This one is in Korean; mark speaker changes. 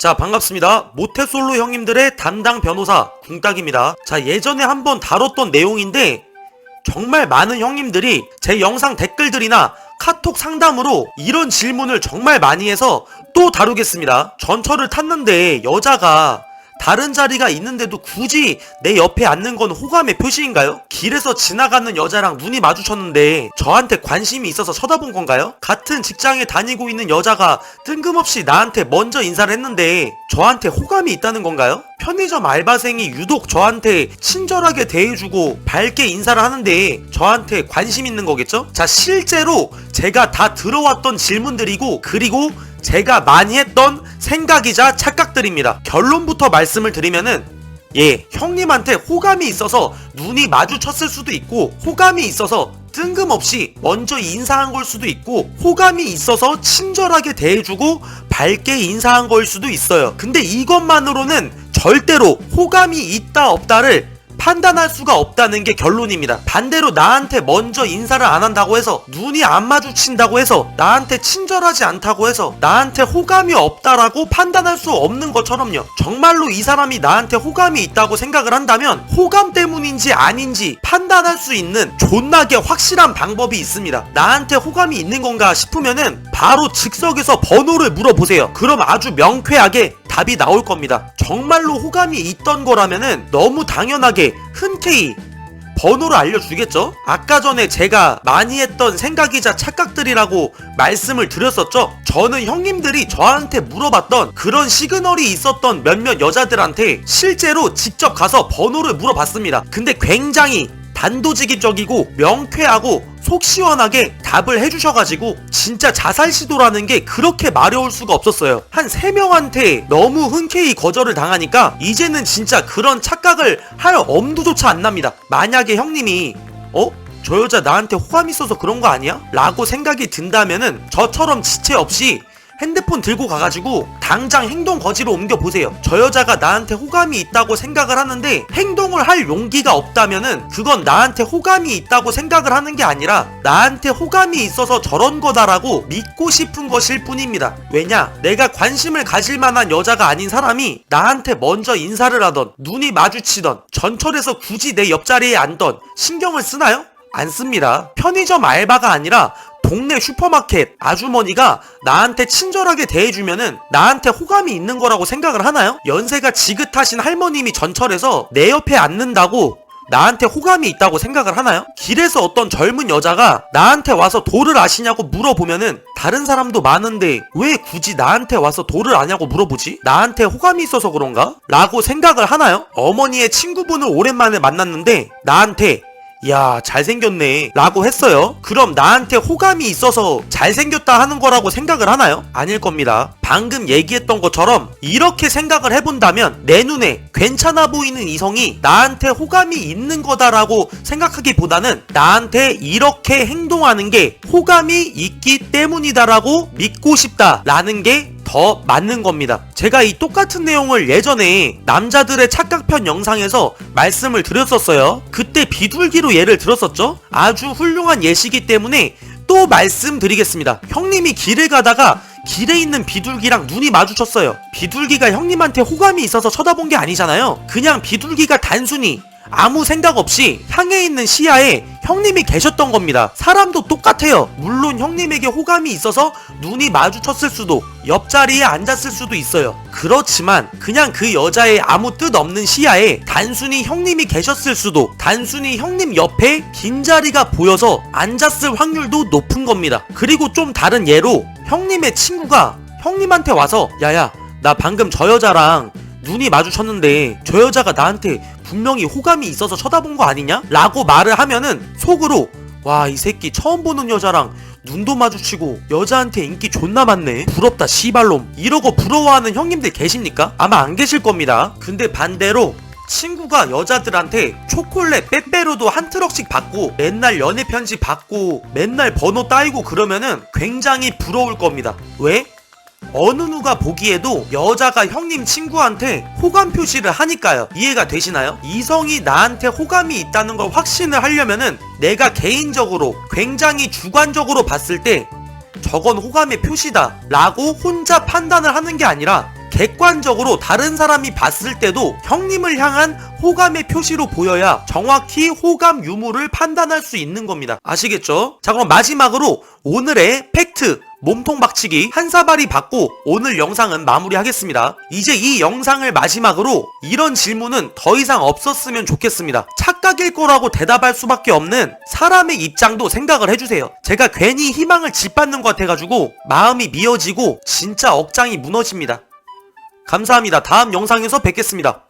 Speaker 1: 자, 반갑습니다. 모태솔로 형님들의 담당 변호사 궁딱입니다. 자, 예전에 한번 다뤘던 내용인데 정말 많은 형님들이 제 영상 댓글들이나 카톡 상담으로 이런 질문을 정말 많이 해서 또 다루겠습니다. 전철을 탔는데 여자가 다른 자리가 있는데도 굳이 내 옆에 앉는 건 호감의 표시인가요? 길에서 지나가는 여자랑 눈이 마주쳤는데 저한테 관심이 있어서 쳐다본 건가요? 같은 직장에 다니고 있는 여자가 뜬금없이 나한테 먼저 인사를 했는데 저한테 호감이 있다는 건가요? 편의점 알바생이 유독 저한테 친절하게 대해주고 밝게 인사를 하는데 저한테 관심 있는 거겠죠? 자, 실제로 제가 다 들어왔던 질문들이고 그리고 제가 많이 했던 생각이자 착각들입니다. 결론부터 말씀을 드리면은 형님한테 호감이 있어서 눈이 마주쳤을 수도 있고 호감이 있어서 뜬금없이 먼저 인사한 걸 수도 있고 호감이 있어서 친절하게 대해주고 밝게 인사한 걸 수도 있어요. 근데 이것만으로는 절대로 호감이 있다 없다를 판단할 수가 없다는 게 결론입니다. 반대로 나한테 먼저 인사를 안 한다고 해서 눈이 안 마주친다고 해서 나한테 친절하지 않다고 해서 나한테 호감이 없다라고 판단할 수 없는 것처럼요. 정말로 이 사람이 나한테 호감이 있다고 생각을 한다면 호감 때문인지 아닌지 판단할 수 있는 존나게 확실한 방법이 있습니다. 나한테 호감이 있는 건가 싶으면은 바로 즉석에서 번호를 물어보세요. 그럼 아주 명쾌하게 답이 나올 겁니다. 정말로 호감이 있던 거라면은 너무 당연하게 흔쾌히 번호를 알려주겠죠? 아까 전에 제가 많이 했던 생각이자 착각들이라고 말씀을 드렸었죠? 저는 형님들이 저한테 물어봤던 그런 시그널이 있었던 몇몇 여자들한테 실제로 직접 가서 번호를 물어봤습니다. 근데 굉장히 단도직입적이고 명쾌하고 속 시원하게 답을 해주셔가지고 진짜 자살 시도라는 게 그렇게 마려울 수가 없었어요. 한 3명한테 너무 흔쾌히 거절을 당하니까 이제는 진짜 그런 착각을 할 엄두조차 안 납니다. 만약에 형님이 저 여자 나한테 호감 있어서 그런 거 아니야? 라고 생각이 든다면은 저처럼 지체 없이 핸드폰 들고 가가지고 당장 행동 거지로 옮겨보세요. 저 여자가 나한테 호감이 있다고 생각을 하는데 행동을 할 용기가 없다면은 그건 나한테 호감이 있다고 생각을 하는 게 아니라 나한테 호감이 있어서 저런 거다라고 믿고 싶은 것일 뿐입니다. 왜냐? 내가 관심을 가질 만한 여자가 아닌 사람이 나한테 먼저 인사를 하던 눈이 마주치던 전철에서 굳이 내 옆자리에 앉던 신경을 쓰나요? 안 씁니다. 편의점 알바가 아니라 동네 슈퍼마켓 아주머니가 나한테 친절하게 대해주면은 나한테 호감이 있는 거라고 생각을 하나요? 연세가 지긋하신 할머님이 전철에서 내 옆에 앉는다고 나한테 호감이 있다고 생각을 하나요? 길에서 어떤 젊은 여자가 나한테 와서 도를 아시냐고 물어보면은 다른 사람도 많은데 왜 굳이 나한테 와서 도를 아냐고 물어보지? 나한테 호감이 있어서 그런가? 라고 생각을 하나요? 어머니의 친구분을 오랜만에 만났는데 나한테 야, 잘생겼네 라고 했어요. 그럼 나한테 호감이 있어서 잘생겼다 하는 거라고 생각을 하나요? 아닐 겁니다. 방금 얘기했던 것처럼 이렇게 생각을 해본다면 내 눈에 괜찮아 보이는 이성이 나한테 호감이 있는 거다라고 생각하기보다는 나한테 이렇게 행동하는 게 호감이 있기 때문이다라고 믿고 싶다라는 게 더 맞는 겁니다. 제가 이 똑같은 내용을 예전에 남자들의 착각편 영상에서 말씀을 드렸었어요. 그때 비둘기로 예를 들었었죠. 아주 훌륭한 예시이기 때문에 또 말씀드리겠습니다. 형님이 길을 가다가 길에 있는 비둘기랑 눈이 마주쳤어요. 비둘기가 형님한테 호감이 있어서 쳐다본 게 아니잖아요. 그냥 비둘기가 단순히 아무 생각 없이 향해 있는 시야에 형님이 계셨던 겁니다. 사람도 똑같아요. 물론 형님에게 호감이 있어서 눈이 마주쳤을 수도 옆자리에 앉았을 수도 있어요. 그렇지만 그냥 그 여자의 아무 뜻 없는 시야에 단순히 형님이 계셨을 수도 단순히 형님 옆에 빈자리가 보여서 앉았을 확률도 높은 겁니다. 그리고 좀 다른 예로 형님의 친구가 형님한테 와서 야야 나 방금 저 여자랑 눈이 마주쳤는데 저 여자가 나한테 분명히 호감이 있어서 쳐다본 거 아니냐? 라고 말을 하면은 속으로 와, 이 새끼 처음 보는 여자랑 눈도 마주치고 여자한테 인기 존나 많네. 부럽다 씨발놈. 이러고 부러워하는 형님들 계십니까? 아마 안 계실 겁니다. 근데 반대로 친구가 여자들한테 초콜릿 빼빼로도 한 트럭씩 받고 맨날 연애 편지 받고 맨날 번호 따이고 그러면은 굉장히 부러울 겁니다. 왜? 어느 누가 보기에도 여자가 형님 친구한테 호감 표시를 하니까요. 이해가 되시나요? 이성이 나한테 호감이 있다는 걸 확신을 하려면은 내가 개인적으로 굉장히 주관적으로 봤을 때 저건 호감의 표시다 라고 혼자 판단을 하는 게 아니라 객관적으로 다른 사람이 봤을 때도 형님을 향한 호감의 표시로 보여야 정확히 호감 유무를 판단할 수 있는 겁니다. 아시겠죠? 자, 그럼 마지막으로 오늘의 팩트 몸통 박치기 한 사발이 받고 오늘 영상은 마무리하겠습니다. 이제 이 영상을 마지막으로 이런 질문은 더 이상 없었으면 좋겠습니다. 착각일 거라고 대답할 수밖에 없는 사람의 입장도 생각을 해주세요. 제가 괜히 희망을 짓밟는 것 같아가지고 마음이 미어지고 진짜 억장이 무너집니다. 감사합니다. 다음 영상에서 뵙겠습니다.